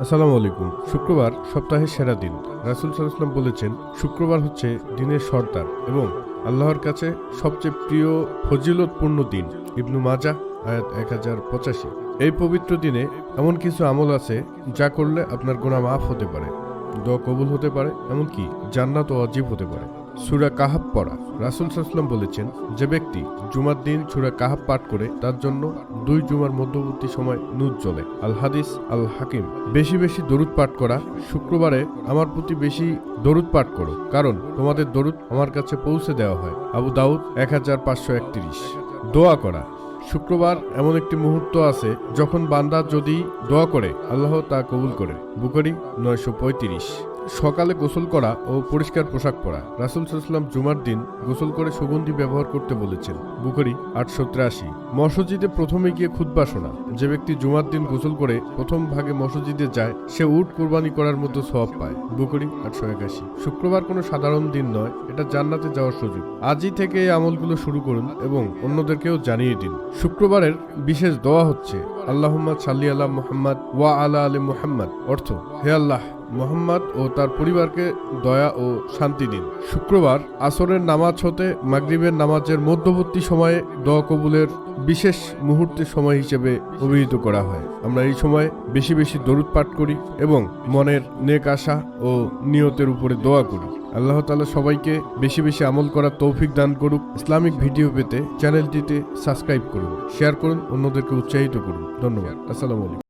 আসসালামু আলাইকুম। শুক্রবার সপ্তাহের সেরা দিন। রাসূল সাল্লাল্লাহু আলাইহি ওয়াসাল্লাম বলেছেন, শুক্রবার হচ্ছে দিনের সর্দার এবং আল্লাহর কাছে সবচেয়ে প্রিয় ফজিলতপূর্ণ দিন। ইবনু মাজাহ আয়াত 1085। এই পবিত্র দিনে এমন কিছু আমল আছে যা করলে আপনার গুনাহ মাফ হতে পারে, দোয়া কবুল হতে পারে, এমনকি জান্নাত ওয়াজিব হতে পারে। সূরা কাহাফ পড়া। রাসূল সাল্লাল্লাহু আলাইহি ওয়াসাল্লাম বলেছেন, যে ব্যক্তি জুমার দিন সূরা কাহাফ পাঠ করে তার জন্য 2 জুমার মধ্যবর্তী সময় নূর জ্বলে। আল হাদিস আল হাকিম। বেশি বেশি দরুদ পাঠ করা। শুক্রবারে আমার প্রতি বেশি দরুদ পাঠ করো, কারণ তোমাদের দরুদ আমার কাছে পৌঁছে দেওয়া হয়। আবু দাউদ 1531। দোয়া করা। শুক্রবার এমন একটি মুহূর্ত আছে যখন বান্দা যদি দোয়া করে আল্লাহ তা কবুল করে। বুখারী 935। সকালে গোসল করা ও পরিষ্কার পোশাক পরা। রাসূল সাল্লাল্লাহু আলাইহি ওয়াসাল্লাম জুমার দিন গোসল করে সুগন্ধি ব্যবহার করতে বলেছেন। বুখারী 883। মসজিদে প্রথমে গিয়ে খুতবা শোনা। যে ব্যক্তি জুমার দিন গোসল করে প্রথম ভাগে মসজিদে যায় সে উট কুরবানি করার মতো সওয়াব পায়। বুখারী 881। শুক্রবার কোনো সাধারণ দিন নয়, এটা জান্নাতে যাওয়ার সুযোগ। আজই থেকে এই আমলগুলো শুরু করুন এবং অন্যদেরকেও জানিয়ে দিন। শুক্রবারের বিশেষ দোয়া হচ্ছে আল্লাহুম্মা সাল্লি আলা মুহাম্মাদ ওয়া আলা আলি মুহাম্মাদ। অর্থ, হে আল্লাহ, মুহাম্মদ ও তার পরিবারকে দয়া ও শান্তি দিন। শুক্রবার আসরের নামাজ হতে মাগরিবের নামাজের মধ্যবর্তী সময়ে দোয়া কবুলের বিশেষ মুহূর্তের সময় হিসেবে অভিহিত করা হয়। আমরা এই সময় বেশি বেশি দরুদ পাঠ করি এবং মনের নেক আশা ও নিয়তের উপরে দোয়া করি। আল্লাহ তাআলা সবাইকে বেশি বেশি আমল করার তৌফিক দান করুক। ইসলামিক ভিডিও পেতে চ্যানেলটিতে সাবস্ক্রাইব করুন, শেয়ার করুন, অন্যদেরকে উৎসাহিত করুন। ধন্যবাদ। আসসালামু আলাইকুম।